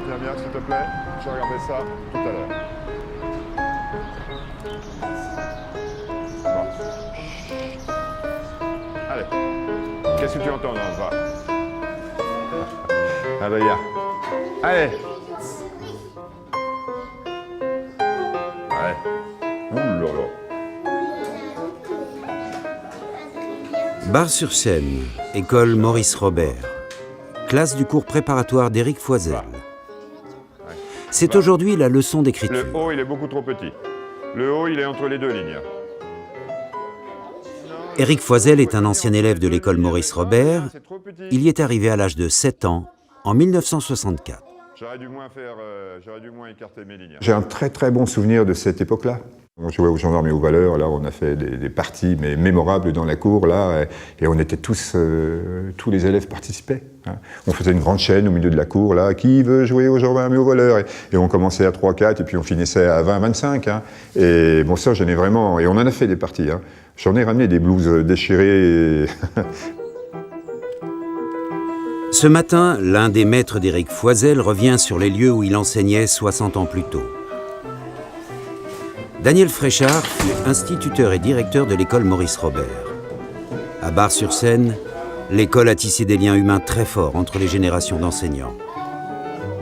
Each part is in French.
Tiens bien, s'il te plaît. Je regardais ça tout à l'heure. Bon. Allez. Qu'est-ce que tu entends dans le bras? Adrien. Allez. Allez. Ouh là là. Bar-sur-Seine, école Maurice Robert. Classe du cours préparatoire d'Éric Foisel. C'est aujourd'hui la leçon d'écriture. Le haut, il est beaucoup trop petit. Le haut, il est entre les deux lignes. Éric Foisel est un ancien élève de l'école Maurice Robert. Il y est arrivé à l'âge de 7 ans, en 1964. J'aurais dû moins écarter mes lignes. J'ai un très très bon souvenir de cette époque-là. On jouait aux gendarmes et aux valeurs, là on a fait des parties mais mémorables dans la cour, là, et on était tous les élèves participaient. Hein. On faisait une grande chaîne au milieu de la cour, là, qui veut jouer aux gendarmes et aux valeurs, et on commençait à 3-4, et puis on finissait à 20-25. Hein. Et bon, ça, j'en ai vraiment, et on en a fait des parties. Hein. J'en ai ramené des blouses déchirées. Ce matin, l'un des maîtres d'Éric Foisel revient sur les lieux où il enseignait 60 ans plus tôt. Daniel Fréchard fut instituteur et directeur de l'école Maurice Robert. À Bar-sur-Seine, l'école a tissé des liens humains très forts entre les générations d'enseignants.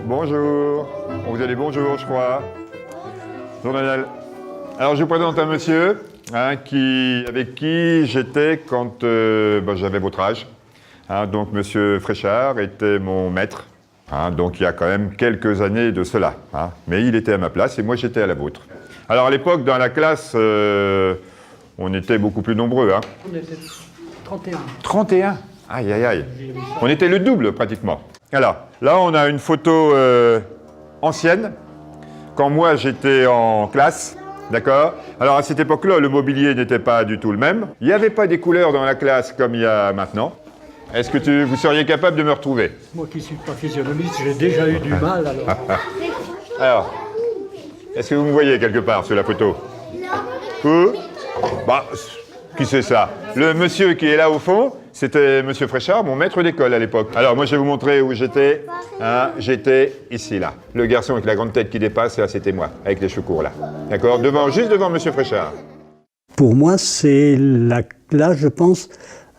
Bonjour. On vous a dit bonjour, je crois. Bonjour Daniel. Alors je vous présente un monsieur hein, avec qui j'étais quand j'avais votre âge. Hein, donc monsieur Fréchard était mon maître. Hein, donc il y a quand même quelques années de cela. Hein, mais il était à ma place et moi j'étais à la vôtre. Alors à l'époque, dans la classe, on était beaucoup plus nombreux. Hein. On était 31. 31 ? Aïe, aïe, aïe. On était le double, pratiquement. Alors, là, on a une photo ancienne, quand moi, j'étais en classe, d'accord ? Alors, à cette époque-là, le mobilier n'était pas du tout le même. Il n'y avait pas des couleurs dans la classe comme il y a maintenant. Est-ce que vous seriez capable de me retrouver ? Moi qui ne suis pas physionomiste, j'ai déjà eu du mal, alors. Alors, est-ce que vous me voyez quelque part sur la photo ? Non. Bah, qui c'est ça ? Le monsieur qui est là au fond, c'était monsieur Fréchard, mon maître d'école à l'époque. Alors moi je vais vous montrer où j'étais. Hein, j'étais ici là. Le garçon avec la grande tête qui dépasse, là c'était moi, avec les cheveux courts là. D'accord ? Juste devant monsieur Fréchard. Pour moi, c'est la classe, je pense,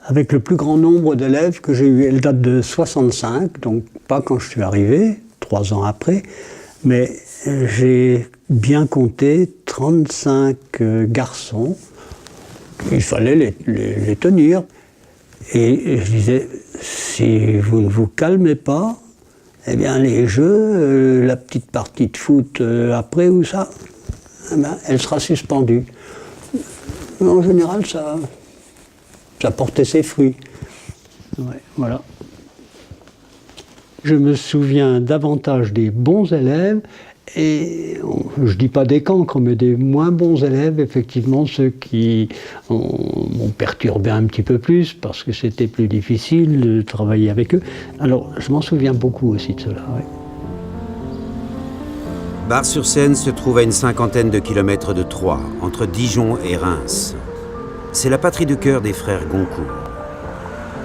avec le plus grand nombre d'élèves que j'ai eu. Elle date de 65, donc pas quand je suis arrivé, 3 ans après, mais j'ai bien compté 35 garçons. Il fallait les tenir. Et je disais, si vous ne vous calmez pas, eh bien les jeux, la petite partie de foot après ou ça, eh bien, elle sera suspendue. Mais en général, ça portait ses fruits. Ouais, voilà. Je me souviens davantage des bons élèves, et je ne dis pas des cancres, mais des moins bons élèves, effectivement, ceux qui m'ont perturbé un petit peu plus, parce que c'était plus difficile de travailler avec eux. Alors, je m'en souviens beaucoup aussi de cela. Ouais. Bar-sur-Seine se trouve à une 50aine de kilomètres de Troyes, entre Dijon et Reims. C'est la patrie de cœur des frères Goncourt.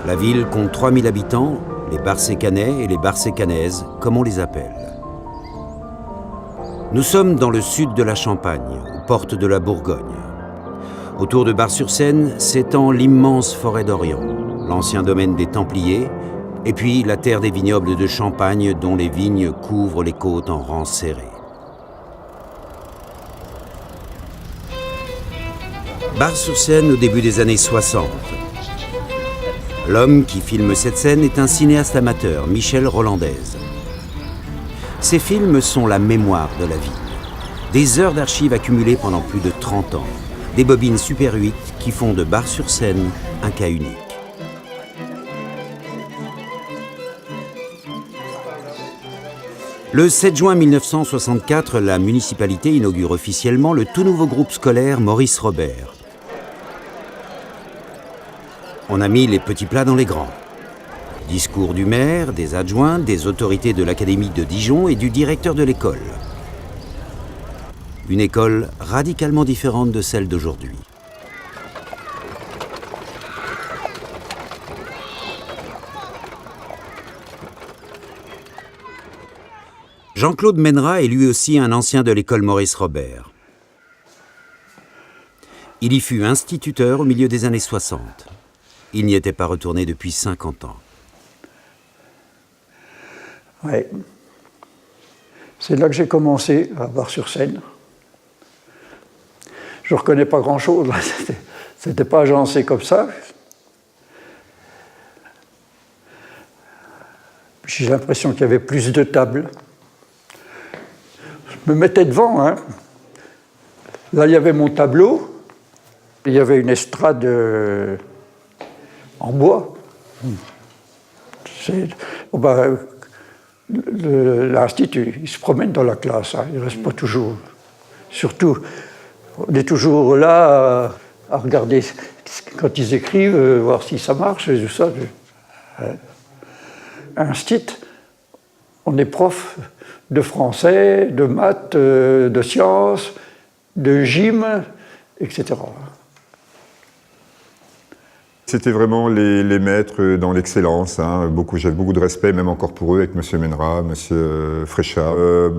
La ville compte 3000 habitants, les Barsécanais et les Barsécanaises, comme on les appelle. Nous sommes dans le sud de la Champagne, aux portes de la Bourgogne. Autour de Bar-sur-Seine s'étend l'immense forêt d'Orient, l'ancien domaine des Templiers, et puis la terre des vignobles de Champagne dont les vignes couvrent les côtes en rangs serrés. Bar-sur-Seine au début des années 60. L'homme qui filme cette scène est un cinéaste amateur, Michel Rollandez. Ces films sont la mémoire de la ville. Des heures d'archives accumulées pendant plus de 30 ans. Des bobines Super 8 qui font de Bar-sur-Seine un cas unique. Le 7 juin 1964, la municipalité inaugure officiellement le tout nouveau groupe scolaire Maurice Robert. On a mis les petits plats dans les grands. Discours du maire, des adjoints, des autorités de l'Académie de Dijon et du directeur de l'école. Une école radicalement différente de celle d'aujourd'hui. Jean-Claude Menera est lui aussi un ancien de l'école Maurice Robert. Il y fut instituteur au milieu des années 60. Il n'y était pas retourné depuis 50 ans. Oui. C'est là que j'ai commencé à Bar-sur-Seine. Je ne reconnais pas grand-chose, c'était pas agencé comme ça. J'ai l'impression qu'il y avait plus de tables. Je me mettais devant, hein. Là, il y avait mon tableau, il y avait une estrade en bois. L'institut, il se promène dans la classe, hein. Il ne reste pas toujours. Surtout, on est toujours là à regarder quand ils écrivent, voir si ça marche et tout ça. Institut, on est prof de français, de maths, de sciences, de gym, etc. C'était vraiment les maîtres dans l'excellence. Hein. J'avais beaucoup de respect, même encore pour eux, avec M. Menera, M. Fréchard.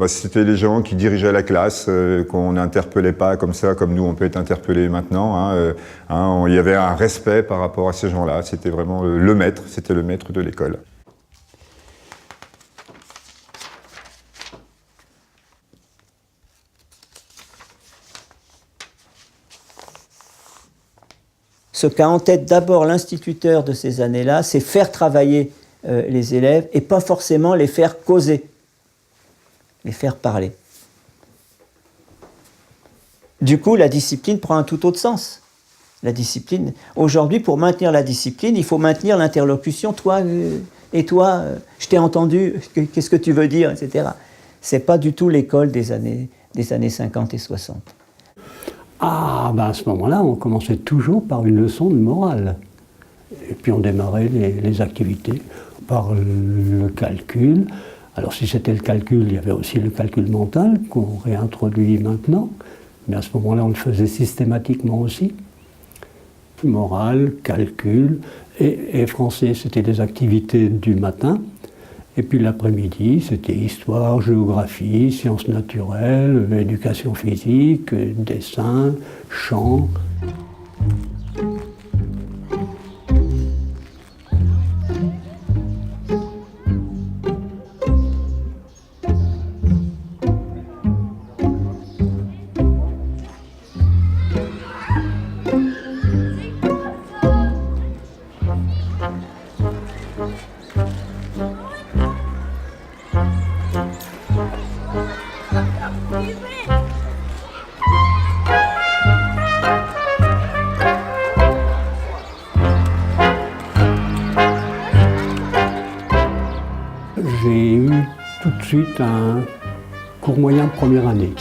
C'était les gens qui dirigeaient la classe, qu'on n'interpellait pas comme ça, comme nous on peut être interpellés maintenant. Il y avait un respect par rapport à ces gens-là. C'était vraiment le maître, c'était le maître de l'école. Ce qu'a en tête d'abord l'instituteur de ces années-là, c'est faire travailler les élèves et pas forcément les faire causer, les faire parler. Du coup, la discipline prend un tout autre sens. La discipline, aujourd'hui, pour maintenir la discipline, il faut maintenir l'interlocution. Toi et toi, je t'ai entendu, qu'est-ce que tu veux dire, etc. C'est pas du tout l'école des années 50 et 60. Ah, ben à ce moment-là, on commençait toujours par une leçon de morale. Et puis on démarrait les activités par le calcul. Alors si c'était le calcul, il y avait aussi le calcul mental qu'on réintroduit maintenant. Mais à ce moment-là, on le faisait systématiquement aussi. Morale, calcul et français, c'était des activités du matin. Et puis l'après-midi, c'était histoire, géographie, sciences naturelles, éducation physique, dessin, chant. J'ai eu tout de suite un cours moyen de première année.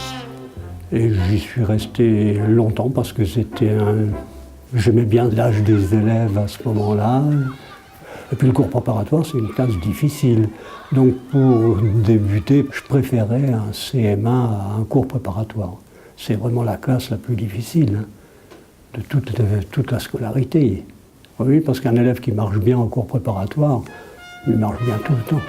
Et j'y suis resté longtemps parce que j'aimais bien l'âge des élèves à ce moment-là. Et puis le cours préparatoire, c'est une classe difficile. Donc pour débuter, je préférais un CM1 à un cours préparatoire. C'est vraiment la classe la plus difficile, hein, de toute la scolarité. Oui, parce qu'un élève qui marche bien en cours préparatoire, il marche bien tout le temps.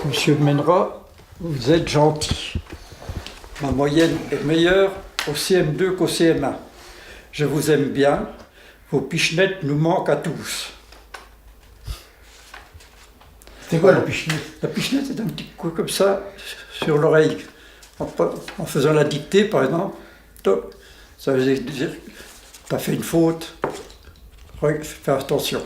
Monsieur Menera, vous êtes gentil. Ma moyenne est meilleure au CM2 qu'au CM1. Je vous aime bien. Vos pichenettes nous manquent à tous. C'est quoi la pichenette? La pichenette, c'est un petit coup comme ça sur l'oreille. En faisant la dictée, par exemple, ça veut dire que tu as fait une faute. Fais attention.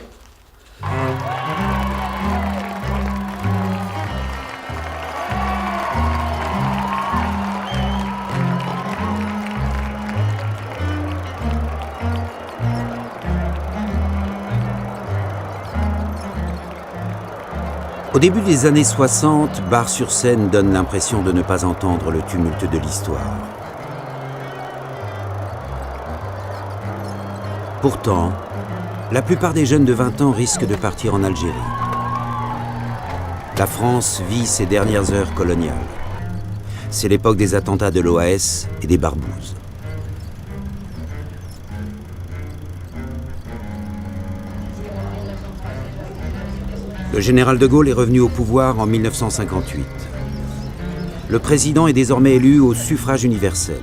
Au début des années 60, Bar-sur-Seine donne l'impression de ne pas entendre le tumulte de l'histoire. Pourtant, la plupart des jeunes de 20 ans risquent de partir en Algérie. La France vit ses dernières heures coloniales. C'est l'époque des attentats de l'OAS et des barbouzes. Le général de Gaulle est revenu au pouvoir en 1958. Le président est désormais élu au suffrage universel.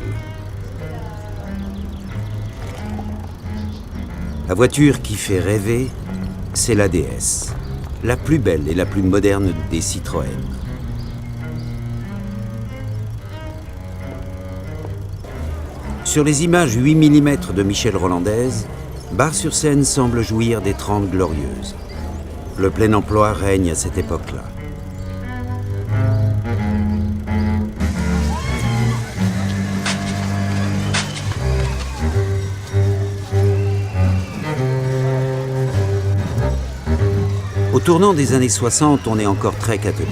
La voiture qui fait rêver, c'est la DS, la plus belle et la plus moderne des Citroën. Sur les images 8 mm de Michel Rolandaise, Bar-sur-Seine semble jouir des 30 glorieuses. Le plein emploi règne à cette époque-là. Au tournant des années 60, on est encore très catholique.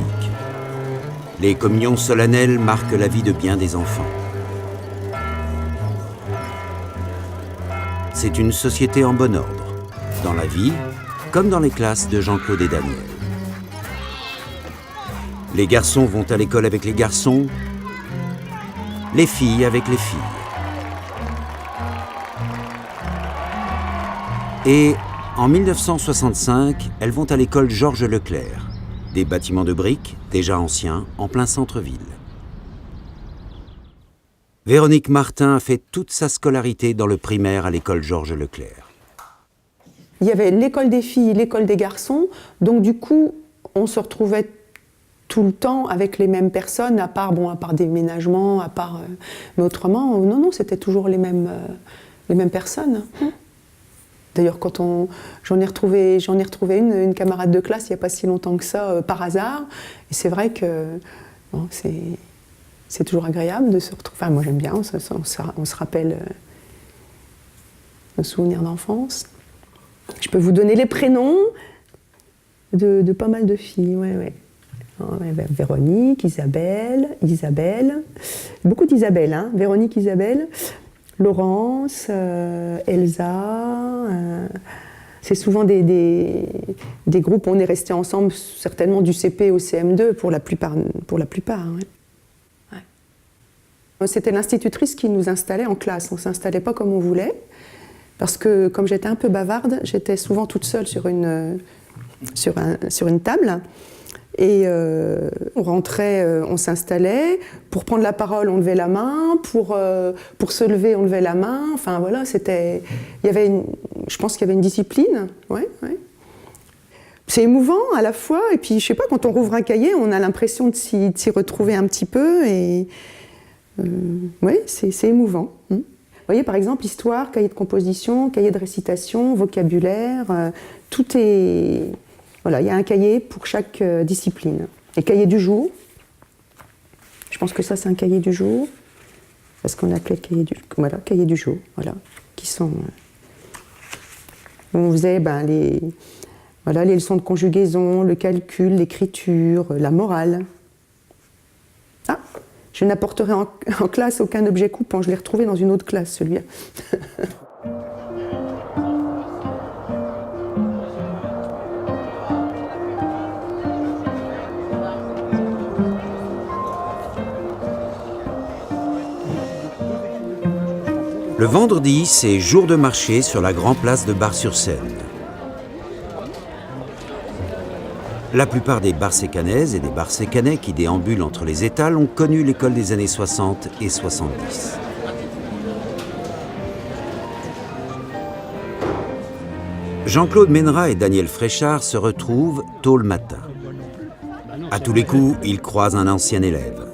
Les communions solennelles marquent la vie de bien des enfants. C'est une société en bon ordre, dans la vie, comme dans les classes de Jean-Claude et Daniel. Les garçons vont à l'école avec les garçons, les filles avec les filles. Et en 1965, elles vont à l'école Georges Leclerc, des bâtiments de briques, déjà anciens, en plein centre-ville. Véronique Martin a fait toute sa scolarité dans le primaire à l'école Georges Leclerc. Il y avait l'école des filles, l'école des garçons, donc du coup, on se retrouvait tout le temps avec les mêmes personnes, à part déménagement, mais autrement, non, c'était toujours les mêmes personnes. D'ailleurs, j'en ai retrouvé une camarade de classe il n'y a pas si longtemps que ça, par hasard, et c'est vrai que bon, c'est toujours agréable de se retrouver. Enfin, moi j'aime bien, on se rappelle nos souvenirs d'enfance. Je peux vous donner les prénoms de pas mal de filles, ouais. Véronique, Isabelle, beaucoup d'Isabelle, hein. Véronique, Isabelle, Laurence, Elsa. C'est souvent des groupes, on est restés ensemble certainement du CP au CM2 pour la plupart. Ouais. Ouais. C'était l'institutrice qui nous installait en classe, on ne s'installait pas comme on voulait. Parce que comme j'étais un peu bavarde, j'étais souvent toute seule sur une table. Et on rentrait, on s'installait. Pour prendre la parole, on levait la main. Pour se lever, on levait la main. Enfin voilà, je pense qu'il y avait une discipline. Ouais. C'est émouvant à la fois. Et puis je sais pas, quand on rouvre un cahier, on a l'impression de s'y retrouver un petit peu. Et ouais, c'est émouvant. Vous voyez, par exemple, histoire, cahier de composition, cahier de récitation, vocabulaire, tout est... Voilà, il y a un cahier pour chaque discipline. Et cahier du jour, je pense que ça, c'est un cahier du jour, parce qu'on appelait le cahier du... Voilà, cahier du jour, voilà, qui sont... On faisait les leçons de conjugaison, le calcul, l'écriture, la morale. Ah, je n'apporterai en classe aucun objet coupant. Je l'ai retrouvé dans une autre classe, celui-là. Le vendredi, c'est jour de marché sur la grande place de Bar-sur-Seine. La plupart des Barsécanaises et des Barsécanais qui déambulent entre les étals ont connu l'école des années 60 et 70. Jean-Claude Ménera et Daniel Fréchard se retrouvent tôt le matin. À tous les coups, ils croisent un ancien élève.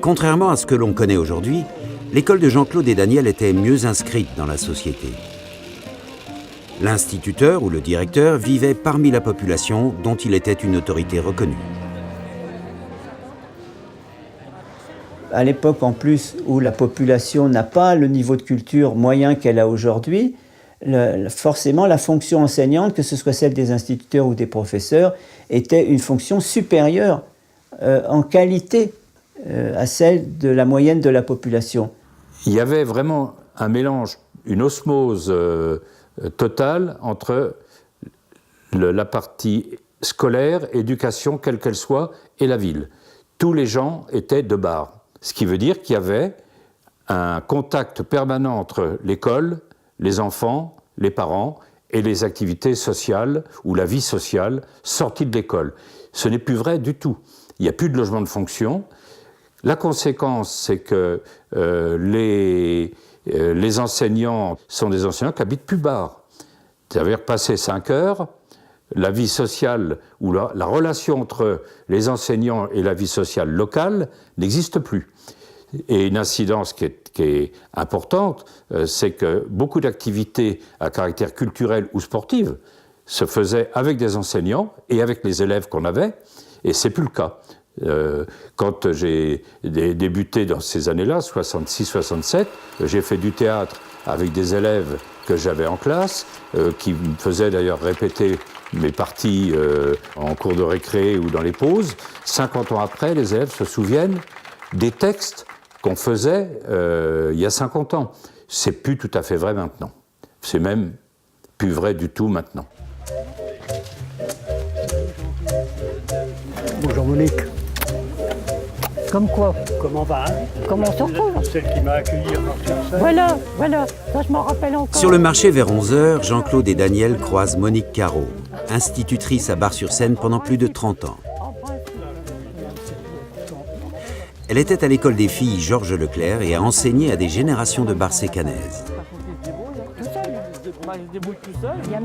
Contrairement à ce que l'on connaît aujourd'hui, l'école de Jean-Claude et Daniel était mieux inscrite dans la société. L'instituteur ou le directeur vivait parmi la population dont il était une autorité reconnue. À l'époque, en plus, où la population n'a pas le niveau de culture moyen qu'elle a aujourd'hui, forcément la fonction enseignante, que ce soit celle des instituteurs ou des professeurs, était une fonction supérieure en qualité à celle de la moyenne de la population. Il y avait vraiment un mélange, une osmose totale entre la partie scolaire, éducation, quelle qu'elle soit, et la ville. Tous les gens étaient de Bar. Ce qui veut dire qu'il y avait un contact permanent entre l'école, les enfants, les parents et les activités sociales ou la vie sociale sortie de l'école. Ce n'est plus vrai du tout. Il n'y a plus de logement de fonction. La conséquence, c'est que les enseignants sont des enseignants qui habitent plus Bar. C'est-à-dire, passé 5 heures, la vie sociale ou la relation entre les enseignants et la vie sociale locale n'existe plus. Et une incidence qui est importante, c'est que beaucoup d'activités à caractère culturel ou sportif se faisaient avec des enseignants et avec les élèves qu'on avait, et c'est plus le cas. Quand j'ai débuté dans ces années-là, 66-67, j'ai fait du théâtre avec des élèves que j'avais en classe, qui me faisaient d'ailleurs répéter mes parties en cours de récré ou dans les pauses. 50 ans après, les élèves se souviennent des textes qu'on faisait il y a 50 ans. C'est plus tout à fait vrai maintenant. C'est même plus vrai du tout maintenant. Bonjour Monique. Comme quoi? Comment va? Comment on se retrouve? Celle qui m'a accueilli à Bar-sur-Seine. Voilà, ça je m'en rappelle encore. Sur le marché vers 11h, Jean-Claude et Daniel croisent Monique Caro, institutrice à Bar-sur-Seine pendant plus de 30 ans. Elle était à l'école des filles Georges Leclerc et a enseigné à des générations de Barsécanaises.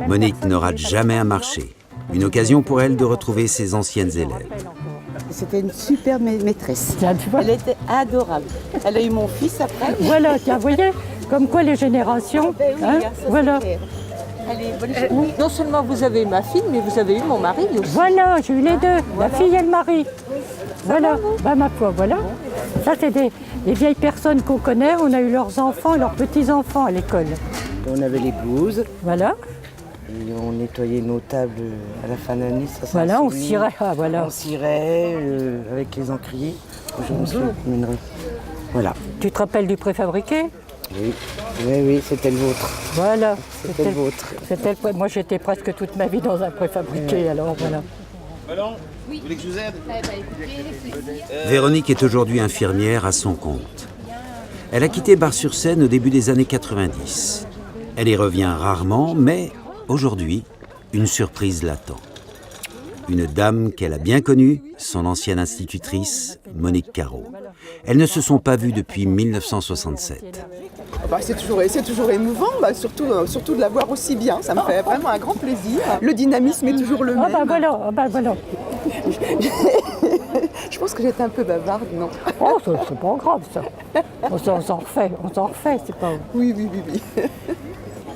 Monique ne rate jamais un marché, une occasion pour elle de retrouver ses anciennes élèves. C'était une super maîtresse. Tiens, tu vois. Elle était adorable. Elle a eu mon fils après. Voilà, tiens, vous voyez, comme quoi les générations, hein, voilà. Non seulement vous avez eu ma fille, mais vous avez eu mon mari aussi. Voilà, j'ai eu les deux, la fille et le mari. Voilà, bah ma foi, voilà. Ça, c'est des vieilles personnes qu'on connaît, on a eu leurs enfants, leurs petits-enfants à l'école. On avait les blouses. Voilà. Et on nettoyait nos tables à la fin de l'année. Voilà, on cirait, voilà. On cirait avec les encriers. Je me souviendrai. Voilà. Tu te rappelles du préfabriqué? Oui, c'était le vôtre. Voilà. C'était le vôtre. Moi, j'étais presque toute ma vie dans un préfabriqué, alors voilà. Vous voulez que je vous aide? Véronique est aujourd'hui infirmière à son compte. Elle a quitté Bar-sur-Seine au début des années 90. Elle y revient rarement, mais aujourd'hui, une surprise l'attend. Une dame qu'elle a bien connue, son ancienne institutrice, Monique Caro. Elles ne se sont pas vues depuis 1967. C'est toujours émouvant, surtout de la voir aussi bien. Ça me fait vraiment un grand plaisir. Le dynamisme est toujours le même. Voilà. Je pense que j'étais un peu bavarde, non? Oh, c'est pas grave, ça. On s'en refait, c'est pas... Oui.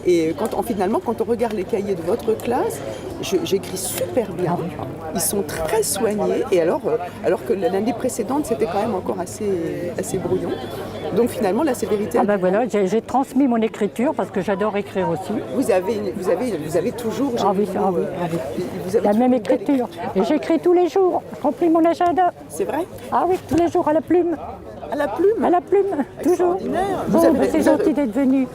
Et finalement, quand on regarde les cahiers de votre classe, j'écris super bien. Ils sont très soignés. Et alors que l'année précédente, c'était quand même encore assez brouillon. Donc finalement, la sévérité... voilà, j'ai transmis mon écriture parce que j'adore écrire aussi. Vous avez toujours... La même écriture. Et j'écris tous les jours. Je remplis mon agenda. C'est vrai? Ah oui, tous les jours à la plume. À la plume? À la plume, toujours. Bon, c'est gentil d'être venu.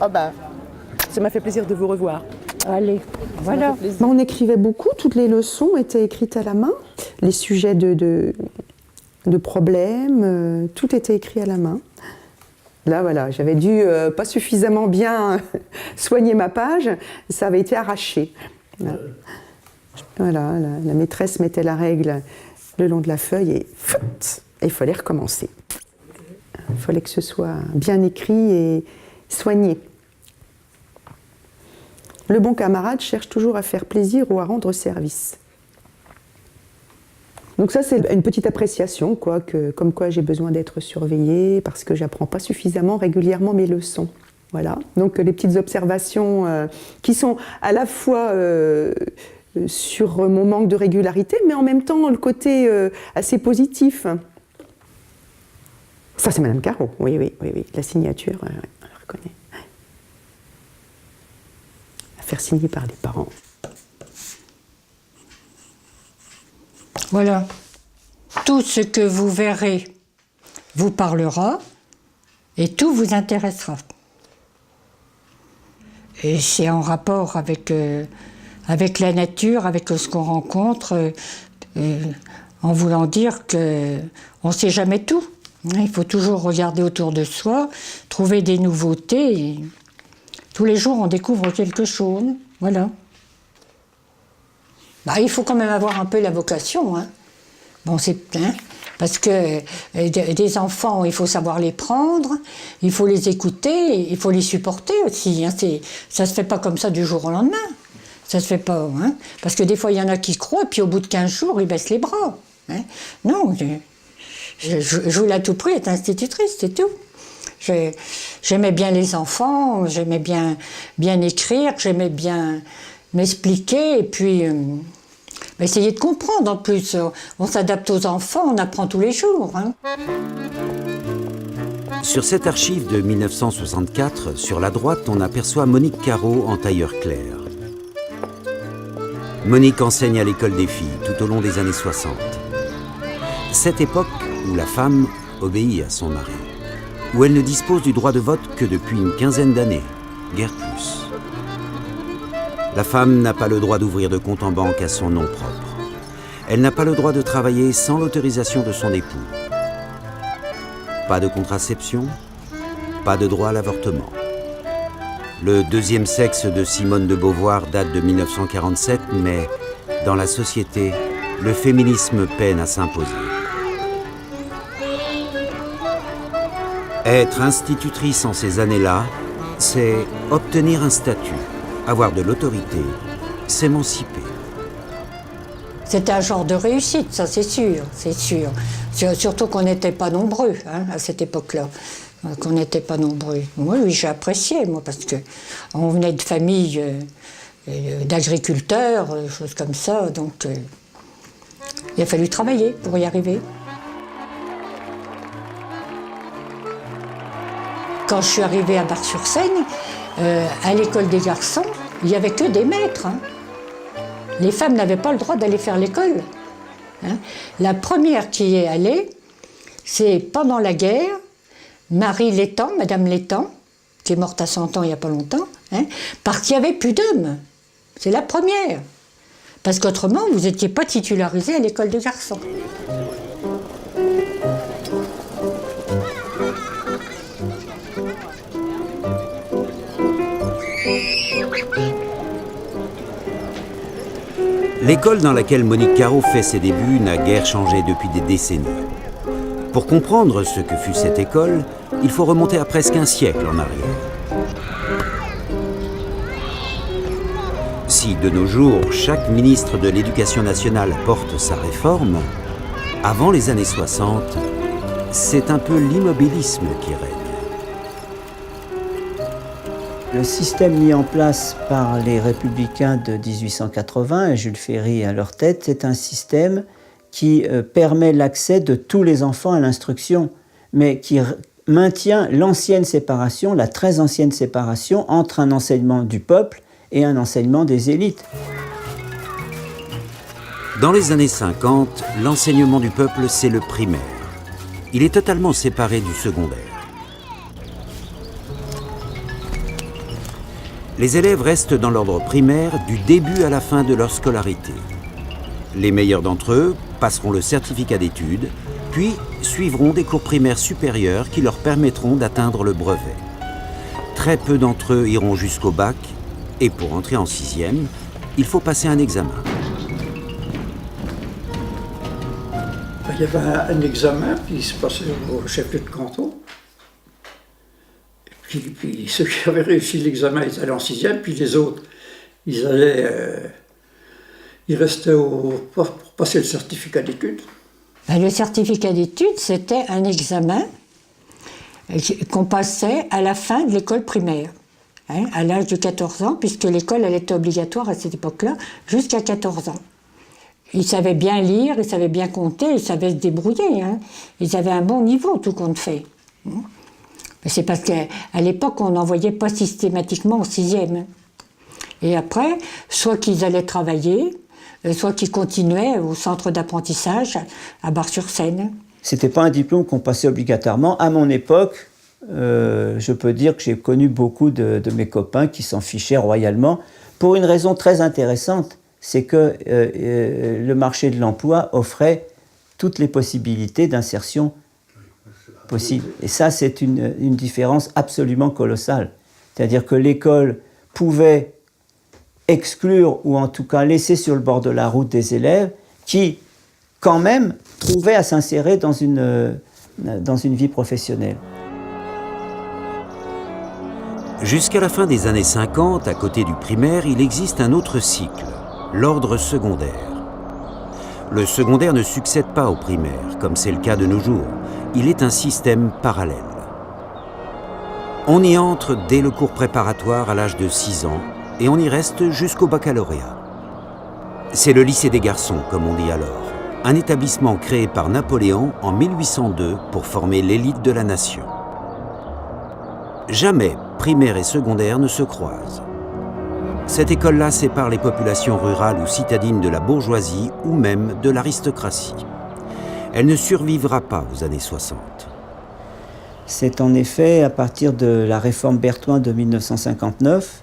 Ça m'a fait plaisir de vous revoir. Allez, voilà. On écrivait beaucoup, toutes les leçons étaient écrites à la main. Les sujets de problèmes, tout était écrit à la main. Là, voilà, j'avais dû pas suffisamment bien soigner ma page, ça avait été arraché. Voilà, la maîtresse mettait la règle le long de la feuille et il fallait recommencer. Il fallait que ce soit bien écrit et soigné. Le bon camarade cherche toujours à faire plaisir ou à rendre service. Donc ça, c'est une petite appréciation, comme quoi j'ai besoin d'être surveillée parce que j'apprends pas suffisamment régulièrement mes leçons. Voilà. Donc les petites observations qui sont à la fois sur mon manque de régularité, mais en même temps le côté assez positif. Ça, c'est Madame Caro. Oui. La signature, on la reconnaît. faire signer par les parents. Voilà. Tout ce que vous verrez vous parlera et tout vous intéressera. Et c'est en rapport avec la nature, avec ce qu'on rencontre, en voulant dire qu'on ne sait jamais tout. Il faut toujours regarder autour de soi, trouver des nouveautés. Et tous les jours, on découvre quelque chose. Voilà. Il faut quand même avoir un peu la vocation. Hein. Bon, parce que des enfants, il faut savoir les prendre, il faut les écouter, il faut les supporter aussi. Hein. Ça ne se fait pas comme ça du jour au lendemain. Ça se fait pas. Hein. Parce que des fois, il y en a qui croient, et puis au bout de 15 jours, ils baissent les bras. Hein. Non, je voulais à tout prix être institutrice, c'est tout. J'aimais bien les enfants, j'aimais bien écrire, j'aimais bien m'expliquer, et puis essayer de comprendre en plus. On s'adapte aux enfants, on apprend tous les jours. Hein. Sur cette archive de 1964, sur la droite, on aperçoit Monique Caro en tailleur clair. Monique enseigne à l'école des filles tout au long des années 60. Cette époque où la femme obéit à son mari, où elle ne dispose du droit de vote que depuis une quinzaine d'années, guère plus. La femme n'a pas le droit d'ouvrir de compte en banque à son nom propre. Elle n'a pas le droit de travailler sans l'autorisation de son époux. Pas de contraception, pas de droit à l'avortement. Le deuxième sexe de Simone de Beauvoir date de 1947, mais dans la société, le féminisme peine à s'imposer. Être institutrice en ces années-là, c'est obtenir un statut, avoir de l'autorité, s'émanciper. C'était un genre de réussite, ça c'est sûr, c'est sûr. Surtout qu'on n'était pas nombreux hein, à cette époque-là, qu'on n'était pas nombreux. Moi, oui, j'ai apprécié, moi, parce qu'on venait de familles d'agriculteurs, choses comme ça, donc il a fallu travailler pour y arriver. Quand je suis arrivée à Bar-sur-Seine, à l'école des garçons, il n'y avait que des maîtres. Hein. Les femmes n'avaient pas le droit d'aller faire l'école. Hein. La première qui y est allée, c'est pendant la guerre, Marie Létang, Madame Létang, qui est morte à 100 ans il n'y a pas longtemps, hein, parce qu'il n'y avait plus d'hommes. C'est la première. Parce qu'autrement, vous n'étiez pas titularisé à l'école des garçons. L'école dans laquelle Monique Caro fait ses débuts n'a guère changé depuis des décennies. Pour comprendre ce que fut cette école, il faut remonter à presque un siècle en arrière. Si de nos jours, chaque ministre de l'Éducation nationale porte sa réforme, avant les années 60, c'est un peu l'immobilisme qui règne. Le système mis en place par les républicains de 1880 et Jules Ferry à leur tête, c'est un système qui permet l'accès de tous les enfants à l'instruction, mais qui maintient l'ancienne séparation, la très ancienne séparation entre un enseignement du peuple et un enseignement des élites. Dans les années 50, l'enseignement du peuple, c'est le primaire. Il est totalement séparé du secondaire. Les élèves restent dans l'ordre primaire du début à la fin de leur scolarité. Les meilleurs d'entre eux passeront le certificat d'études, puis suivront des cours primaires supérieurs qui leur permettront d'atteindre le brevet. Très peu d'entre eux iront jusqu'au bac, et pour entrer en 6e, il faut passer un examen. Il y avait un examen qui se passait au chef-lieu de canton. Puis ceux qui avaient réussi l'examen, ils allaient en 6e, puis les autres, ils restaient pour passer le certificat d'études. Le certificat d'études, c'était un examen qu'on passait à la fin de l'école primaire, hein, à l'âge de 14 ans, puisque l'école, elle était obligatoire à cette époque-là, jusqu'à 14 ans. Ils savaient bien lire, ils savaient bien compter, ils savaient se débrouiller. Hein. Ils avaient un bon niveau, tout compte fait. C'est parce qu'à l'époque, on n'envoyait pas systématiquement en 6e. Et après, soit qu'ils allaient travailler, soit qu'ils continuaient au centre d'apprentissage à Bar-sur-Seine. C'était pas un diplôme qu'on passait obligatoirement. À mon époque, je peux dire que j'ai connu beaucoup de mes copains qui s'en fichaient royalement, pour une raison très intéressante, c'est que le marché de l'emploi offrait toutes les possibilités d'insertion possibles. Et ça, c'est une différence absolument colossale. C'est-à-dire que l'école pouvait exclure, ou en tout cas laisser sur le bord de la route des élèves qui, quand même, trouvaient à s'insérer dans une vie professionnelle. Jusqu'à la fin des années 50, à côté du primaire, il existe un autre cycle, l'ordre secondaire. Le secondaire ne succède pas au primaire, comme c'est le cas de nos jours. Il est un système parallèle. On y entre dès le cours préparatoire à l'âge de 6 ans et on y reste jusqu'au baccalauréat. C'est le lycée des garçons, comme on dit alors, un établissement créé par Napoléon en 1802 pour former l'élite de la nation. Jamais primaire et secondaire ne se croisent. Cette école-là sépare les populations rurales ou citadines de la bourgeoisie ou même de l'aristocratie. Elle ne survivra pas aux années 60. C'est en effet à partir de la réforme Berthoin de 1959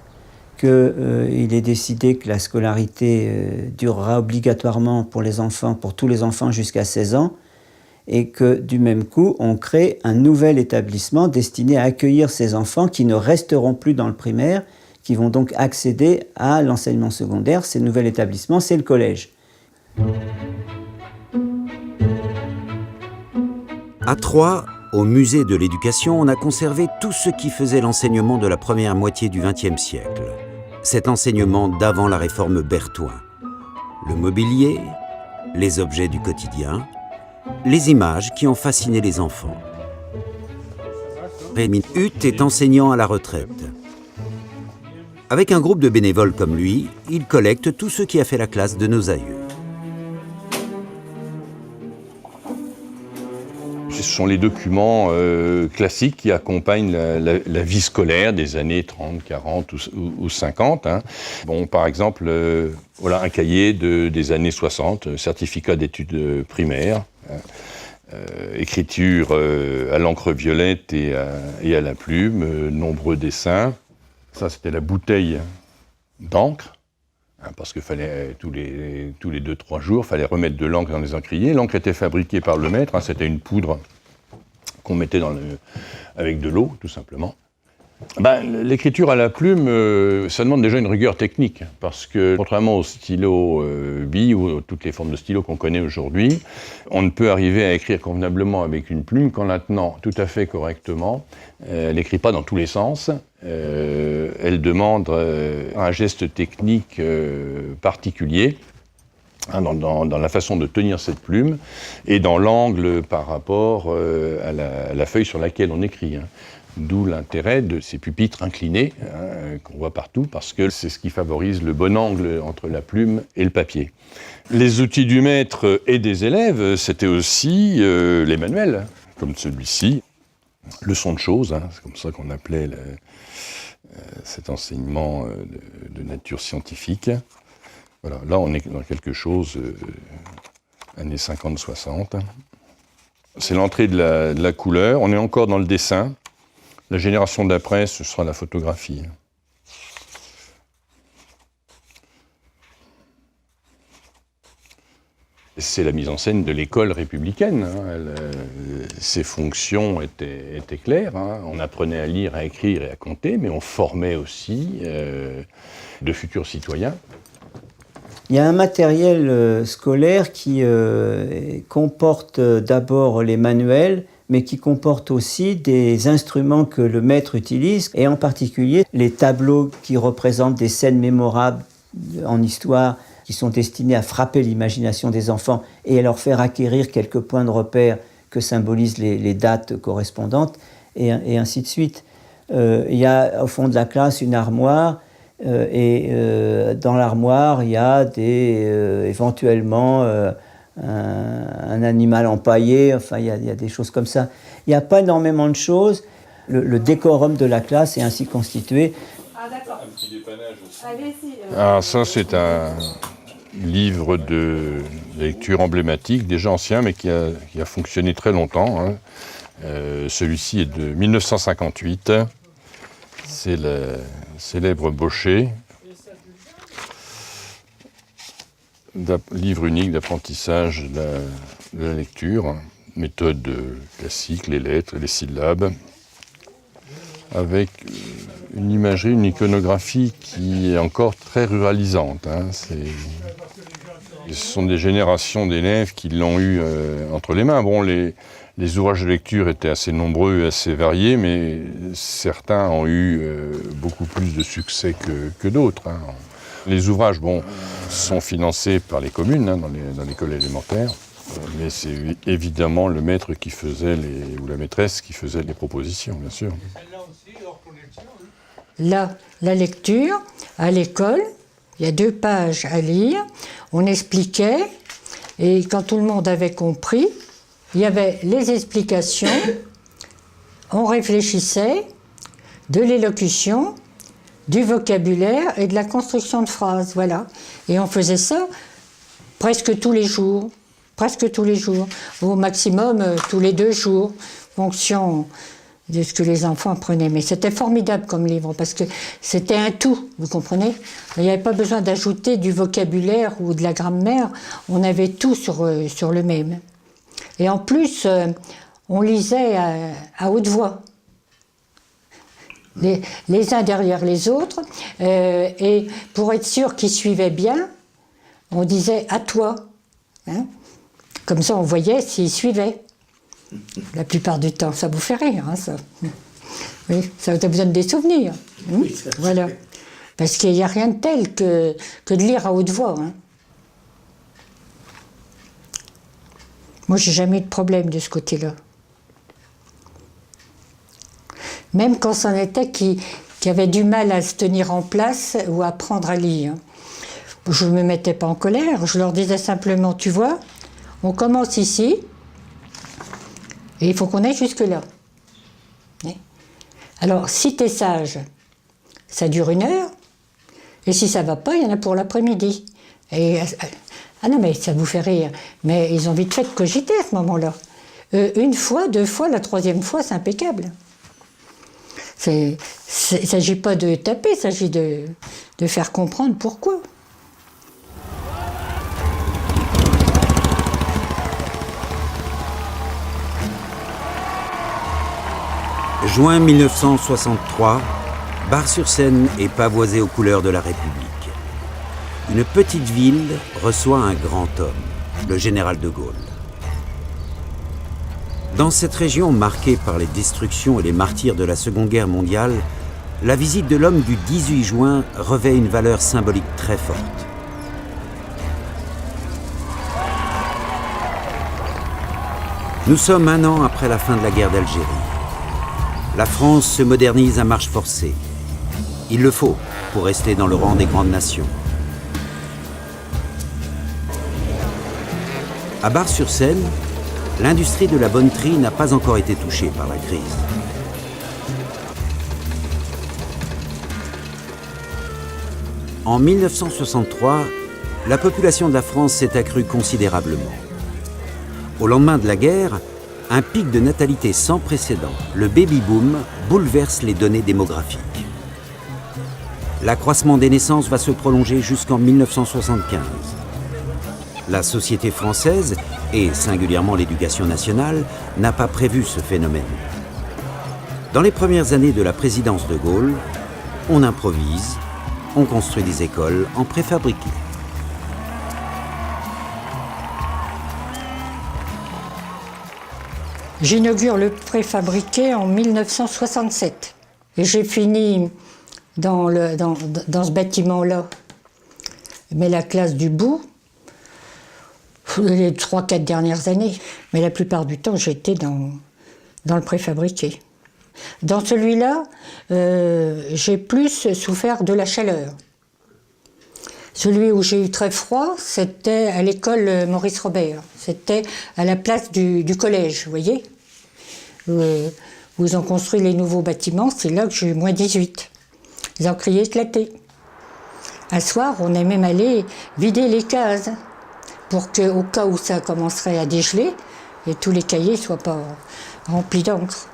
qu'il est décidé que la scolarité durera obligatoirement pour les enfants, pour tous les enfants jusqu'à 16 ans, et que du même coup, on crée un nouvel établissement destiné à accueillir ces enfants qui ne resteront plus dans le primaire, qui vont donc accéder à l'enseignement secondaire. Ce nouvel établissement, c'est le collège. À Troyes, au musée de l'éducation, on a conservé tout ce qui faisait l'enseignement de la première moitié du XXe siècle. Cet enseignement d'avant la réforme Berthoin. Le mobilier, les objets du quotidien, les images qui ont fasciné les enfants. Rémi Hutt est enseignant à la retraite. Avec un groupe de bénévoles comme lui, il collecte tout ce qui a fait la classe de nos aïeux. Ce sont les documents classiques qui accompagnent la vie scolaire des années 30, 40 ou 50. Hein. Bon, par exemple, voilà un cahier des années 60, certificat d'études primaires, écriture à l'encre violette et à la plume, nombreux dessins. Ça, c'était la bouteille d'encre. Parce qu'il fallait, tous les 2-3 jours, il fallait remettre de l'encre dans les encriers. L'encre était fabriquée par le maître, hein, c'était une poudre qu'on mettait avec de l'eau, tout simplement. L'écriture à la plume, ça demande déjà une rigueur technique, parce que, contrairement au stylo bille ou toutes les formes de stylo qu'on connaît aujourd'hui, on ne peut arriver à écrire convenablement avec une plume qu'en la tenant tout à fait correctement. Elle n'écrit pas dans tous les sens. Elle demande un geste technique particulier hein, dans la façon de tenir cette plume et dans l'angle par rapport à la feuille sur laquelle on écrit. Hein. D'où l'intérêt de ces pupitres inclinés hein, qu'on voit partout, parce que c'est ce qui favorise le bon angle entre la plume et le papier. Les outils du maître et des élèves, c'était aussi les manuels, comme celui-ci. Leçon de choses, hein, c'est comme ça qu'on appelait cet enseignement de nature scientifique. Voilà, là on est dans quelque chose, années 50-60. C'est l'entrée de la couleur, on est encore dans le dessin. La génération d'après, ce sera la photographie. C'est la mise en scène de l'école républicaine. Hein. Ses fonctions étaient claires. Hein. On apprenait à lire, à écrire et à compter, mais on formait aussi de futurs citoyens. Il y a un matériel scolaire qui comporte d'abord les manuels, mais qui comporte aussi des instruments que le maître utilise, et en particulier les tableaux qui représentent des scènes mémorables en histoire, qui sont destinés à frapper l'imagination des enfants et à leur faire acquérir quelques points de repère que symbolisent les dates correspondantes, et ainsi de suite. Il y a au fond de la classe une armoire, et dans l'armoire, il y a éventuellement un animal empaillé, enfin il y a des choses comme ça. Il n'y a pas énormément de choses. Le décorum de la classe est ainsi constitué. Un petit Ah, ça, c'est un livre de lecture emblématique, déjà ancien, mais qui a fonctionné très longtemps. Hein. Celui-ci est de 1958. C'est le célèbre Baucher. Livre unique d'apprentissage de la lecture, méthode classique, les lettres et les syllabes, avec une imagerie, une iconographie qui est encore très ruralisante. Hein. Ce sont des générations d'élèves qui l'ont eu entre les mains. Bon, les ouvrages de lecture étaient assez nombreux et assez variés, mais certains ont eu beaucoup plus de succès que d'autres. Hein. Les ouvrages, sont financés par les communes, hein, dans l'école élémentaire, mais c'est évidemment le maître qui faisait ou la maîtresse qui faisait les propositions, bien sûr. Là, la lecture, à l'école, il y a 2 pages à lire, on expliquait, et quand tout le monde avait compris, il y avait les explications, on réfléchissait, de l'élocution, du vocabulaire et de la construction de phrases, voilà. Et on faisait ça presque tous les jours, au maximum tous les 2 jours, fonction de ce que les enfants apprenaient. Mais c'était formidable comme livre, parce que c'était un tout, vous comprenez? Il n'y avait pas besoin d'ajouter du vocabulaire ou de la grammaire, on avait tout sur le même. Et en plus, on lisait à haute voix. Les uns derrière les autres, et pour être sûr qu'ils suivaient bien, on disait « à toi hein ». Comme ça, on voyait s'ils suivaient. La plupart du temps, ça vous fait rire, hein, ça. Oui, ça vous donne des souvenirs. Oui, voilà. Parce qu'il n'y a rien de tel que de lire à haute voix. Hein. Moi, j'ai jamais eu de problème de ce côté-là. Même quand c'en était qui avaient du mal à se tenir en place ou à apprendre à lire. Je ne me mettais pas en colère, je leur disais simplement, tu vois, on commence ici, et il faut qu'on aille jusque-là. Alors, si tu es sage, ça dure 1 heure, et si ça ne va pas, il y en a pour l'après-midi. Ah non, mais ça vous fait rire, mais ils ont vite fait de cogiter à ce moment-là. 1 fois, 2 fois, la 3e fois, c'est impeccable. Il ne s'agit pas de taper, il s'agit de faire comprendre pourquoi. Juin 1963, Bar-sur-Seine est pavoisée aux couleurs de la République. Une petite ville reçoit un grand homme, le général de Gaulle. Dans cette région marquée par les destructions et les martyrs de la Seconde Guerre mondiale, la visite de l'homme du 18 juin revêt une valeur symbolique très forte. Nous sommes 1 an après la fin de la guerre d'Algérie. La France se modernise à marche forcée. Il le faut pour rester dans le rang des grandes nations. À Bar-sur-Seine, l'industrie de la bonnetterie n'a pas encore été touchée par la crise. En 1963, la population de la France s'est accrue considérablement. Au lendemain de la guerre, un pic de natalité sans précédent, le baby-boom, bouleverse les données démographiques. L'accroissement des naissances va se prolonger jusqu'en 1975. La société française, et singulièrement l'éducation nationale, n'a pas prévu ce phénomène. Dans les premières années de la présidence de Gaulle, on improvise, on construit des écoles en préfabriqué. J'inaugure le préfabriqué en 1967. Et j'ai fini dans ce bâtiment-là. Mais la classe du bout, les 3-4 dernières années. Mais la plupart du temps, j'étais dans le préfabriqué. Dans celui-là, j'ai plus souffert de la chaleur. Celui où j'ai eu très froid, c'était à l'école Maurice Robert. C'était à la place du collège, vous voyez, où ils ont construit les nouveaux bâtiments. C'est là que j'ai eu moins 18. Ils ont crié éclaté. Un soir, on est même allé vider les cases pour qu'au cas où ça commencerait à dégeler, et tous les cahiers ne soient pas remplis d'encre.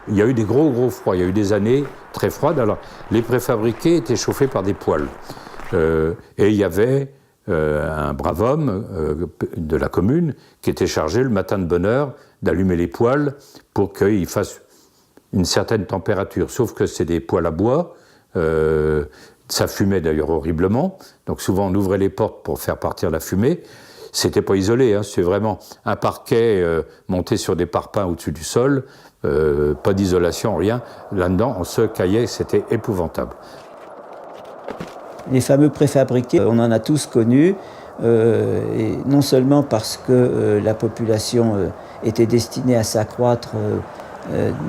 Il y a eu des gros froids, il y a eu des années très froides. Alors, les préfabriqués étaient chauffés par des poêles. Et il y avait un brave homme de la commune qui était chargé le matin de bonne heure d'allumer les poêles pour qu'ils fassent une certaine température. Sauf que c'est des poêles à bois, ça fumait d'ailleurs horriblement. Donc souvent on ouvrait les portes pour faire partir la fumée. C'était pas isolé, hein, c'est vraiment un parquet monté sur des parpaings au-dessus du sol, pas d'isolation, rien. Là-dedans, on se caillait, c'était épouvantable. Les fameux préfabriqués, on en a tous connus, et non seulement parce que la population était destinée à s'accroître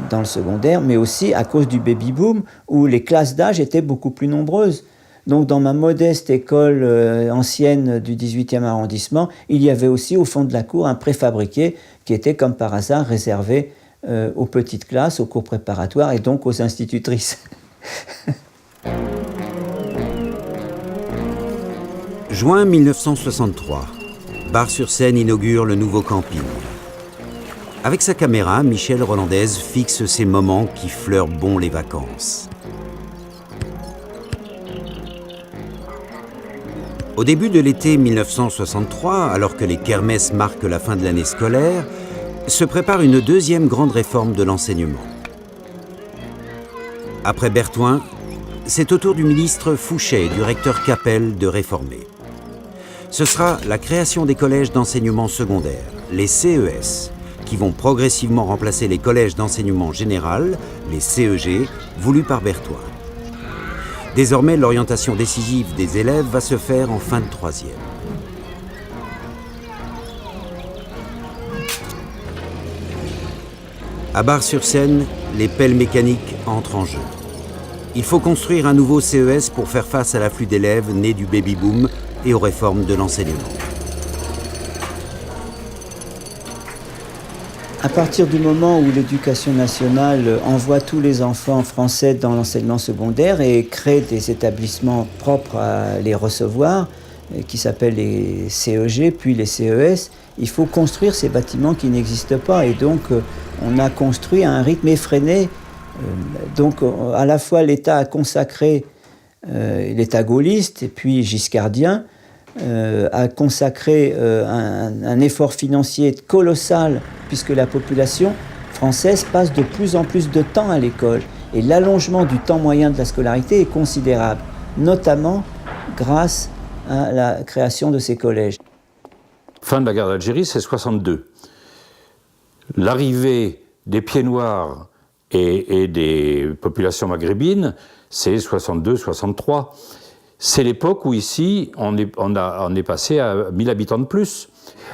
dans le secondaire, mais aussi à cause du baby-boom, où les classes d'âge étaient beaucoup plus nombreuses. Donc dans ma modeste école ancienne du 18e arrondissement, il y avait aussi au fond de la cour un préfabriqué qui était comme par hasard réservé aux petites classes, aux cours préparatoires et donc aux institutrices. Juin 1963, Bar-sur-Seine inaugure le nouveau camping. Avec sa caméra, Michel Rolandaise fixe ces moments qui fleurent bon les vacances. Au début de l'été 1963, alors que les kermesses marquent la fin de l'année scolaire, se prépare une deuxième grande réforme de l'enseignement. Après Berthoin, c'est au tour du ministre Fouchet et du recteur Capel de réformer. Ce sera la création des collèges d'enseignement secondaire, les CES, qui vont progressivement remplacer les collèges d'enseignement général, les CEG, voulus par Berthoin. Désormais, l'orientation décisive des élèves va se faire en fin de troisième. À Bar-sur-Seine, les pelles mécaniques entrent en jeu. Il faut construire un nouveau CES pour faire face à l'afflux d'élèves nés du baby-boom et aux réformes de l'enseignement. À partir du moment où l'Éducation nationale envoie tous les enfants français dans l'enseignement secondaire et crée des établissements propres à les recevoir, qui s'appellent les CEG, puis les CES, il faut construire ces bâtiments qui n'existent pas. Et donc, on a construit à un rythme effréné. Donc, à la fois, l'État a consacré, l'État gaulliste et puis giscardien, a consacré un effort financier colossal puisque la population française passe de plus en plus de temps à l'école et l'allongement du temps moyen de la scolarité est considérable, notamment grâce à la création de ces collèges. Fin de la guerre d'Algérie, c'est 62. L'arrivée des pieds noirs et des populations maghrébines, c'est 62-63. C'est l'époque où ici, on est passé à 1000 habitants de plus.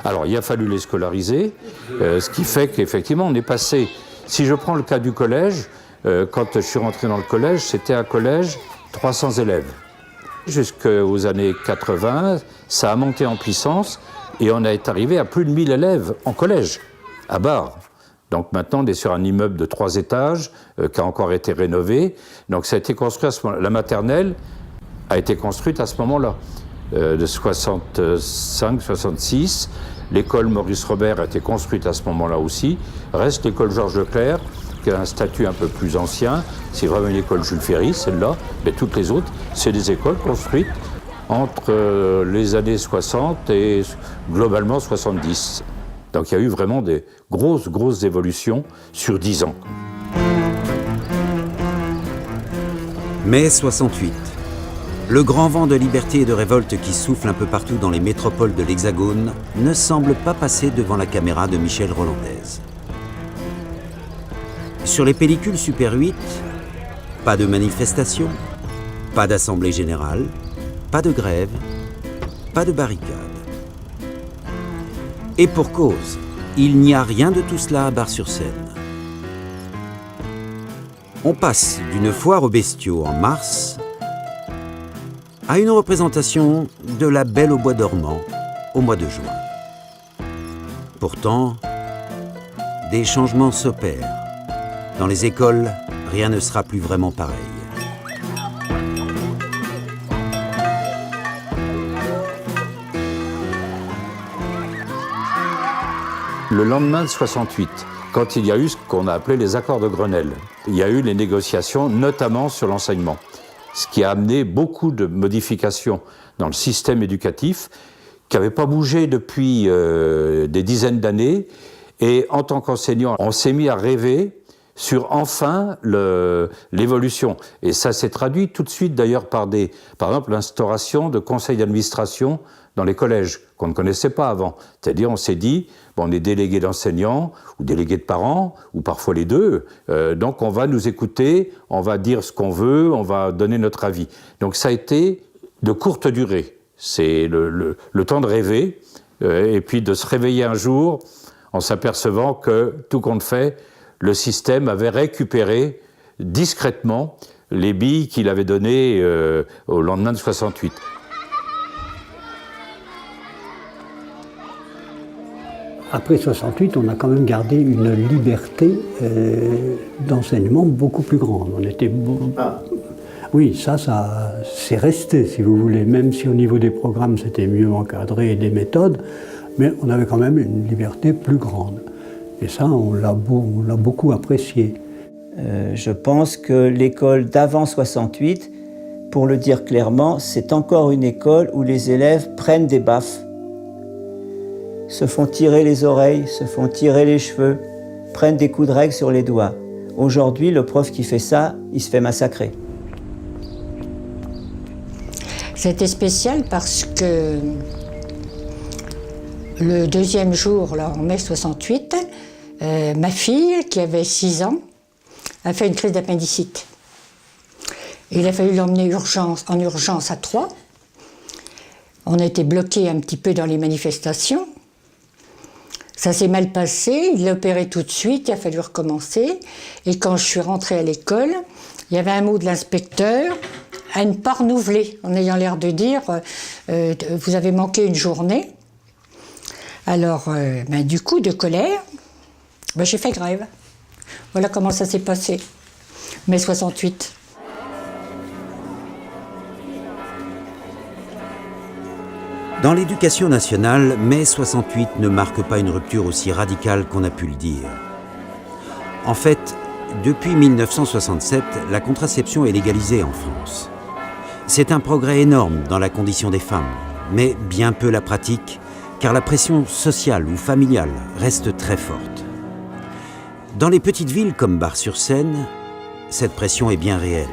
Alors, il a fallu les scolariser, ce qui fait qu'effectivement, on est passé... Si je prends le cas du collège, quand je suis rentré dans le collège, c'était un collège 300 élèves. Jusqu'aux années 80, ça a monté en puissance et on est arrivé à plus de 1000 élèves en collège, à Bar. Donc maintenant, on est sur un immeuble de 3 étages qui a encore été rénové. Donc ça a été construit à ce moment-là. La maternelle a été construite à ce moment-là, de 65-66. L'école Maurice Robert a été construite à ce moment-là aussi. Reste l'école Georges Leclerc, qui a un statut un peu plus ancien. C'est vraiment une école Jules Ferry, celle-là. Mais toutes les autres, c'est des écoles construites entre les années 60 et globalement 70. Donc il y a eu vraiment des grosses évolutions sur 10 ans. Mai 68. Le grand vent de liberté et de révolte qui souffle un peu partout dans les métropoles de l'Hexagone ne semble pas passer devant la caméra de Michel Rolandaise. Sur les pellicules Super 8, pas de manifestation, pas d'assemblée générale, pas de grève, pas de barricade. Et pour cause, il n'y a rien de tout cela à Bar-sur-Seine. On passe d'une foire aux bestiaux en mars à une représentation de La Belle au bois dormant au mois de juin. Pourtant, des changements s'opèrent. Dans les écoles, rien ne sera plus vraiment pareil. Le lendemain de 68, quand il y a eu ce qu'on a appelé les accords de Grenelle, il y a eu les négociations, notamment sur l'enseignement, ce qui a amené beaucoup de modifications dans le système éducatif, qui n'avait pas bougé depuis des dizaines d'années. Et en tant qu'enseignant, on s'est mis à rêver sur enfin l'évolution. Et ça s'est traduit tout de suite d'ailleurs par exemple l'instauration de conseils d'administration dans les collèges, qu'on ne connaissait pas avant. C'est-à-dire on s'est dit, bon, on est délégué d'enseignants ou délégué de parents, ou parfois les deux, donc on va nous écouter, on va dire ce qu'on veut, on va donner notre avis. Donc ça a été de courte durée. C'est le temps de rêver, et puis de se réveiller un jour en s'apercevant que, tout compte fait, le système avait récupéré discrètement les billes qu'il avait données au lendemain de 68. Après 68, on a quand même gardé une liberté d'enseignement beaucoup plus grande. On était Oui, ça c'est resté, si vous voulez, même si au niveau des programmes c'était mieux encadré et des méthodes, mais on avait quand même une liberté plus grande. Et ça, on l'a beaucoup apprécié. Je pense que l'école d'avant 68, pour le dire clairement, c'est encore une école où les élèves prennent des baffes, se font tirer les oreilles, se font tirer les cheveux, prennent des coups de règle sur les doigts. Aujourd'hui, le prof qui fait ça, il se fait massacrer. C'était spécial parce que le deuxième jour, là, en mai 68, ma fille, qui avait 6 ans, a fait une crise d'appendicite. Il a fallu l'emmener en urgence à Troyes. On a été bloqués un petit peu dans les manifestations. Ça s'est mal passé, il l'a opéré tout de suite, il a fallu recommencer. Et quand je suis rentrée à l'école, il y avait un mot de l'inspecteur à ne pas renouveler, en ayant l'air de dire vous avez manqué une journée. Alors, du coup, de colère, j'ai fait grève. Voilà comment ça s'est passé, mai 68. Dans l'éducation nationale, mai 68 ne marque pas une rupture aussi radicale qu'on a pu le dire. En fait, depuis 1967, la contraception est légalisée en France. C'est un progrès énorme dans la condition des femmes, mais bien peu la pratique, car la pression sociale ou familiale reste très forte. Dans les petites villes comme Bar-sur-Seine, cette pression est bien réelle.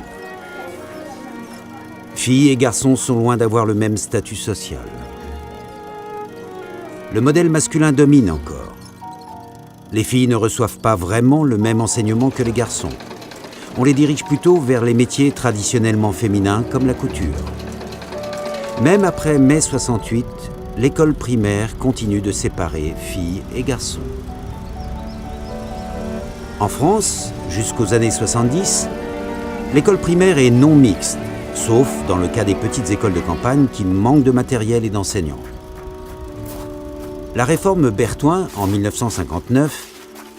Filles et garçons sont loin d'avoir le même statut social. Le modèle masculin domine encore. Les filles ne reçoivent pas vraiment le même enseignement que les garçons. On les dirige plutôt vers les métiers traditionnellement féminins comme la couture. Même après mai 68, l'école primaire continue de séparer filles et garçons. En France, jusqu'aux années 70, l'école primaire est non mixte, sauf dans le cas des petites écoles de campagne qui manquent de matériel et d'enseignants. La réforme Berthoin, en 1959,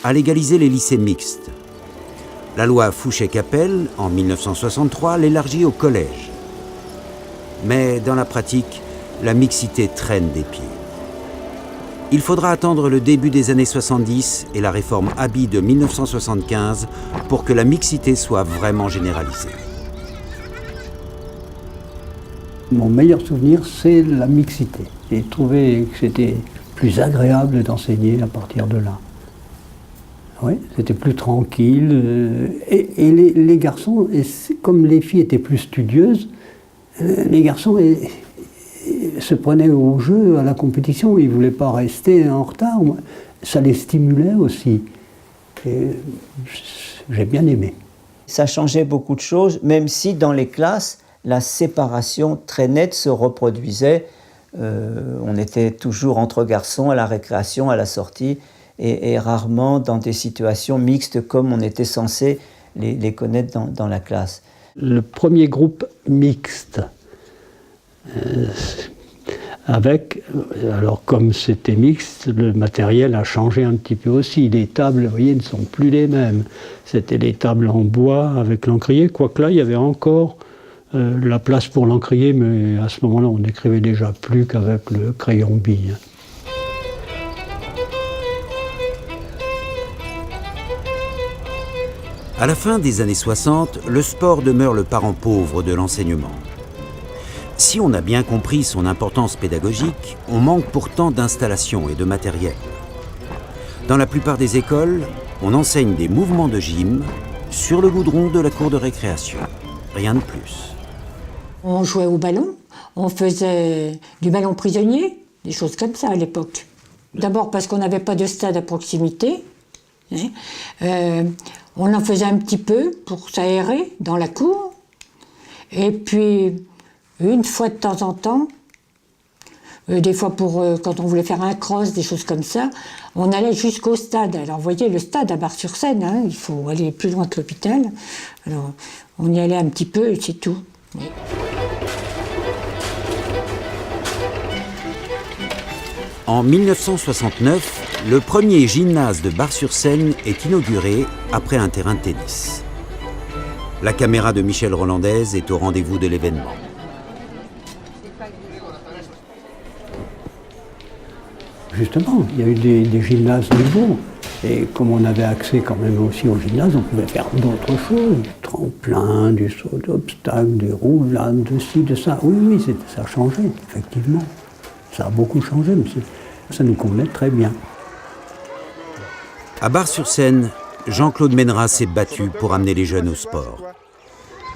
a légalisé les lycées mixtes. La loi Fouchet-Capel, en 1963, l'élargit au collège. Mais dans la pratique, la mixité traîne des pieds. Il faudra attendre le début des années 70 et la réforme Haby de 1975 pour que la mixité soit vraiment généralisée. Mon meilleur souvenir, c'est la mixité. J'ai trouvé que c'était plus agréable d'enseigner à partir de là. Oui, c'était plus tranquille. Et les garçons, comme les filles étaient plus studieuses, les garçons se prenaient au jeu, à la compétition. Ils ne voulaient pas rester en retard. Ça les stimulait aussi. Et j'ai bien aimé. Ça changeait beaucoup de choses, même si dans les classes, la séparation très nette se reproduisait. On était toujours entre garçons à la récréation, à la sortie, et rarement dans des situations mixtes comme on était censé les connaître dans la classe. Le premier groupe mixte, alors comme c'était mixte, le matériel a changé un petit peu aussi. Les tables, vous voyez, ne sont plus les mêmes. C'était les tables en bois avec l'encrier, quoique là, il y avait encore la place pour l'encrier, mais à ce moment-là, on n'écrivait déjà plus qu'avec le crayon bille. À la fin des années 60, le sport demeure le parent pauvre de l'enseignement. Si on a bien compris son importance pédagogique, on manque pourtant d'installations et de matériel. Dans la plupart des écoles, on enseigne des mouvements de gym sur le goudron de la cour de récréation. Rien de plus. On jouait au ballon, on faisait du ballon prisonnier, des choses comme ça à l'époque. D'abord parce qu'on n'avait pas de stade à proximité. On en faisait un petit peu pour s'aérer dans la cour. Et puis, une fois de temps en temps, des fois quand on voulait faire un cross, des choses comme ça, on allait jusqu'au stade. Alors, vous voyez, le stade à Bar-sur-Seine, hein, il faut aller plus loin que l'hôpital. Alors, on y allait un petit peu et c'est tout. Oui. En 1969, le premier gymnase de Bar-sur-Seine est inauguré après un terrain de tennis. La caméra de Michel Rolandaise est au rendez-vous de l'événement. Justement, il y a eu des gymnases nouveaux. Et comme on avait accès quand même aussi au gymnase, on pouvait faire d'autres choses. Du tremplin, du saut d'obstacle, des roulades, de ci, de ça. Oui, ça a changé, effectivement. Ça a beaucoup changé, mais ça nous convenait très bien. À Bar-sur-Seine, Jean-Claude Menera s'est battu pour amener les jeunes au sport.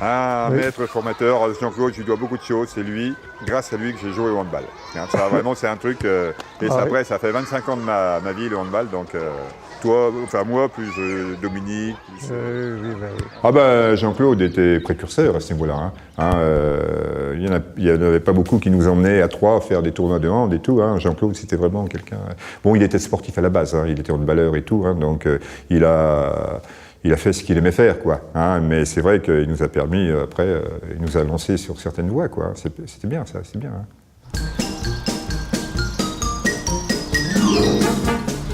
Un maître formateur, Jean-Claude, je lui dois beaucoup de choses. C'est lui, grâce à lui, que j'ai joué au handball. Ça, vraiment, c'est un truc. Après, ça fait 25 ans de ma vie, le handball. Donc, moi, plus Dominique. Jean-Claude était précurseur à ce niveau-là. Il n'y en avait pas beaucoup qui nous emmenaient à Troyes faire des tournois de hand et tout. Jean-Claude, c'était vraiment quelqu'un. Bon, il était sportif à la base. Il était handballeur et tout. Donc, il a fait ce qu'il aimait faire, quoi. Mais c'est vrai qu'il nous a permis, après, il nous a lancé sur certaines voies, quoi. C'était bien, ça, c'est bien.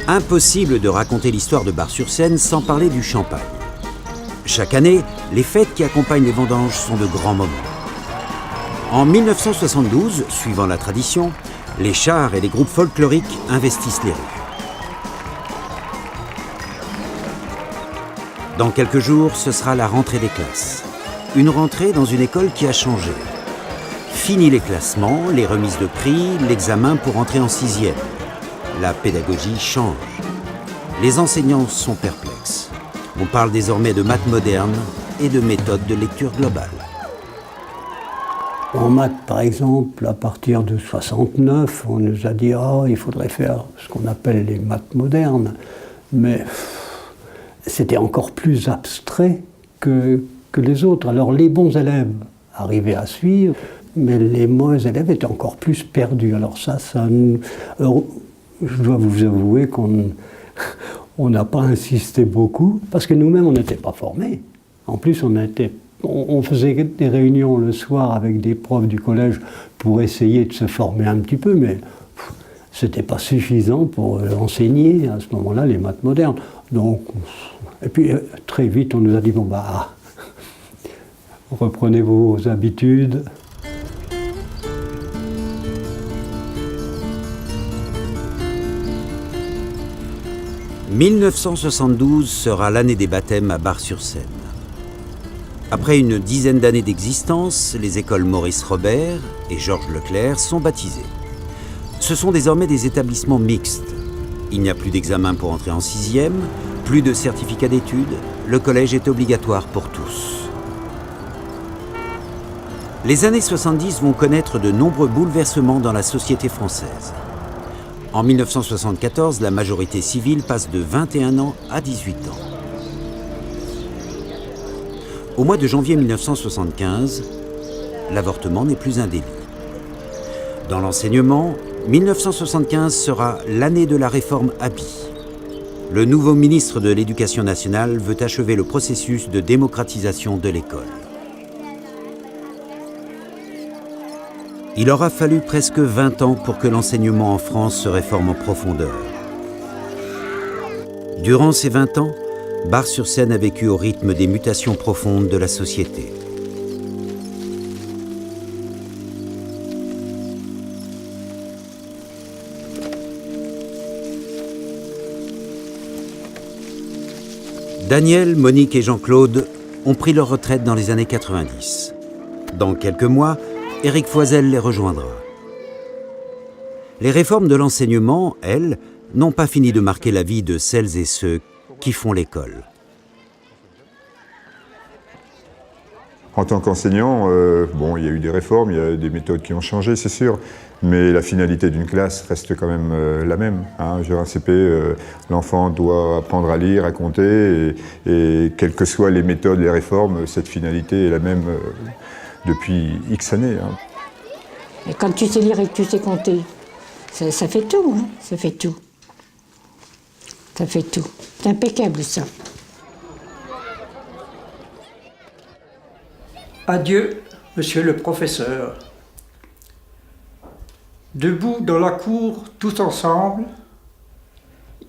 Impossible de raconter l'histoire de Bar-sur-Seine sans parler du champagne. Chaque année, les fêtes qui accompagnent les vendanges sont de grands moments. En 1972, suivant la tradition, les chars et les groupes folkloriques investissent les rues. Dans quelques jours, ce sera la rentrée des classes. Une rentrée dans une école qui a changé. Fini les classements, les remises de prix, l'examen pour entrer en 6e. La pédagogie change. Les enseignants sont perplexes. On parle désormais de maths modernes et de méthodes de lecture globale. En maths, par exemple, à partir de 69, on nous a dit « il faudrait faire ce qu'on appelle les maths modernes ». Mais c'était encore plus abstrait que les autres. Alors les bons élèves arrivaient à suivre, mais les mauvais élèves étaient encore plus perdus. Alors je dois vous avouer qu'on n'a pas insisté beaucoup, parce que nous-mêmes, on n'était pas formés. En plus, on faisait des réunions le soir avec des profs du collège pour essayer de se former un petit peu, mais c'était pas suffisant pour enseigner à ce moment-là les maths modernes. Donc, et puis très vite, on nous a dit reprenez vos habitudes. « 1972 sera l'année des baptêmes à Bar-sur-Seine. Après une dizaine d'années d'existence, les écoles Maurice Robert et Georges Leclerc sont baptisées. Ce sont désormais des établissements mixtes. Il n'y a plus d'examen pour entrer en 6e, plus de certificat d'études, le collège est obligatoire pour tous. Les années 70 vont connaître de nombreux bouleversements dans la société française. En 1974, la majorité civile passe de 21 ans à 18 ans. Au mois de janvier 1975, l'avortement n'est plus un délit. Dans l'enseignement, 1975 sera l'année de la réforme Haby. Le nouveau ministre de l'Éducation nationale veut achever le processus de démocratisation de l'école. Il aura fallu presque 20 ans pour que l'enseignement en France se réforme en profondeur. Durant ces 20 ans, Bar-sur-Seine a vécu au rythme des mutations profondes de la société. Daniel, Monique et Jean-Claude ont pris leur retraite dans les années 90. Dans quelques mois, Éric Foisel les rejoindra. Les réformes de l'enseignement, elles, n'ont pas fini de marquer la vie de celles et ceux qui font l'école. En tant qu'enseignant, bon, il y a eu des réformes, il y a des méthodes qui ont changé, c'est sûr, mais la finalité d'une classe reste quand même la même. Hein. En CP, l'enfant doit apprendre à lire, à compter, et quelles que soient les méthodes, les réformes, cette finalité est la même depuis X années. Hein. Et quand tu sais lire et que tu sais compter, ça fait tout, hein, ça fait tout. Ça fait tout. C'est impeccable, ça. Adieu, monsieur le professeur. Debout dans la cour, tous ensemble,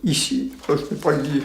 ici, je ne peux pas le dire,